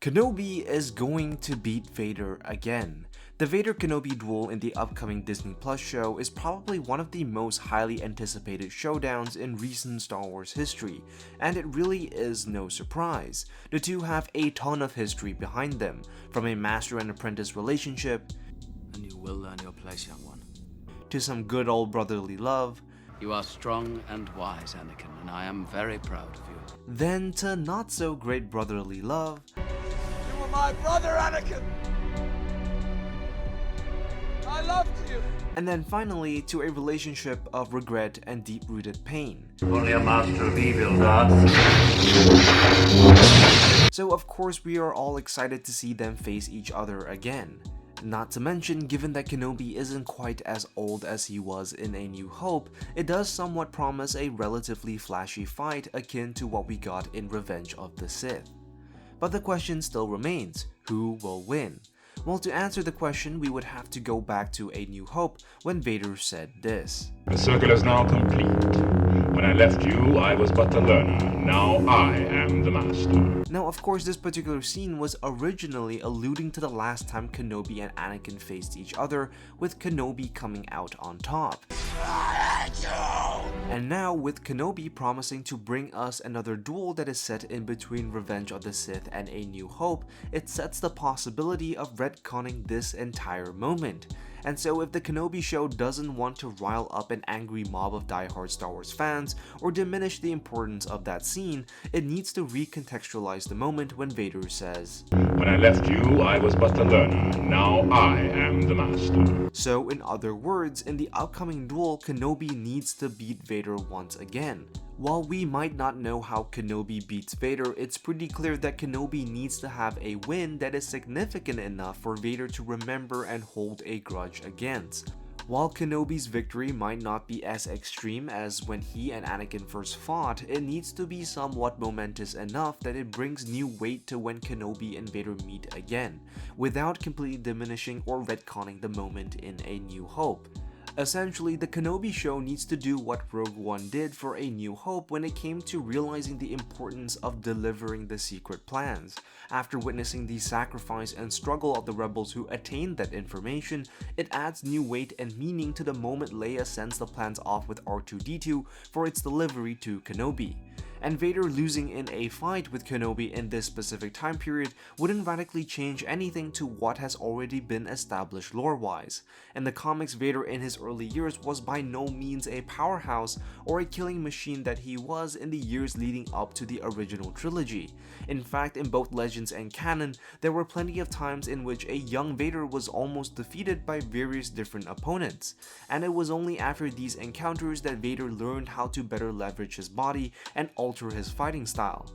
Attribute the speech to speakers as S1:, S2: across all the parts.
S1: Kenobi is going to beat Vader again. The Vader Kenobi duel in the upcoming Disney Plus show is probably one of the most highly anticipated showdowns in recent Star Wars history, and it really is no surprise. The two have a ton of history behind them, from a master and apprentice relationship,
S2: and you will learn your place, young one,
S1: to some good old brotherly love,
S2: You are strong and wise, Anakin, and I am very proud of you.
S1: then to not so great brotherly love,
S3: You were my brother, Anakin! I loved you!
S1: and then finally to a relationship of regret and deep-rooted pain.
S4: Only a master of evil, Darth.
S1: So of course we are all excited to see them face each other again. Not to mention, given that Kenobi isn't quite as old as he was in A New Hope, it does somewhat promise a relatively flashy fight akin to what we got in Revenge of the Sith. But the question still remains, who will win? Well, to answer the question, we would have to go back to A New Hope when Vader said this.
S5: The circle is now complete. When I left you, I was but a learner. Now I am the master.
S1: Now, of course, this particular scene was originally alluding to the last time Kenobi and Anakin faced each other, with Kenobi coming out on top. And now, with Kenobi promising to bring us another duel that is set in between Revenge of the Sith and A New Hope, it sets the possibility of retconning this entire moment. And so if the Kenobi show doesn't want to rile up an angry mob of diehard Star Wars fans or diminish the importance of that scene, it needs to recontextualize the moment when Vader says,
S5: When I left you, I was but a learner. Now I am the master.
S1: So in other words, in the upcoming duel, Kenobi needs to beat Vader once again. While we might not know how Kenobi beats Vader, it's pretty clear that Kenobi needs to have a win that is significant enough for Vader to remember and hold a grudge against. While Kenobi's victory might not be as extreme as when he and Anakin first fought, it needs to be somewhat momentous enough that it brings new weight to when Kenobi and Vader meet again, without completely diminishing or retconning the moment in A New Hope. Essentially, the Kenobi show needs to do what Rogue One did for A New Hope when it came to realizing the importance of delivering the secret plans. After witnessing the sacrifice and struggle of the rebels who attained that information, it adds new weight and meaning to the moment Leia sends the plans off with R2-D2 for its delivery to Kenobi. And Vader losing in a fight with Kenobi in this specific time period wouldn't radically change anything to what has already been established lore-wise. In the comics, Vader in his early years was by no means a powerhouse or a killing machine that he was in the years leading up to the original trilogy. In fact, in both Legends and canon, there were plenty of times in which a young Vader was almost defeated by various different opponents. And it was only after these encounters that Vader learned how to better leverage his body and alter his fighting style.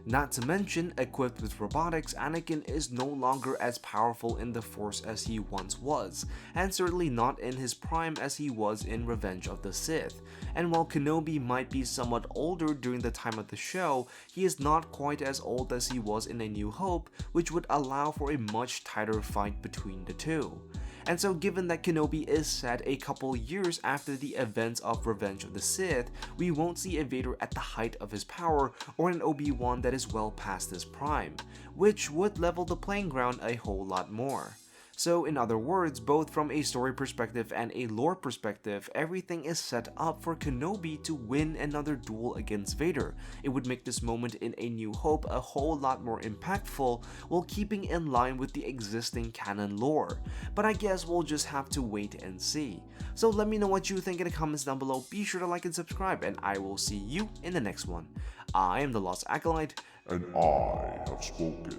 S1: Not to mention, equipped with robotics, Anakin is no longer as powerful in the Force as he once was, and certainly not in his prime as he was in Revenge of the Sith. And while Kenobi might be somewhat older during the time of the show, he is not quite as old as he was in A New Hope, which would allow for a much tighter fight between the two. And so given that Kenobi is set a couple years after the events of Revenge of the Sith, we won't see a Vader at the height of his power or an Obi-Wan that is well past his prime, which would level the playing ground a whole lot more. So in other words, both from a story perspective and a lore perspective, everything is set up for Kenobi to win another duel against Vader. It would make this moment in A New Hope a whole lot more impactful while keeping in line with the existing canon lore. But I guess we'll just have to wait and see. So let me know what you think in the comments down below, be sure to like and subscribe, and I will see you in the next one. I am the Lost Acolyte,
S6: and I have spoken.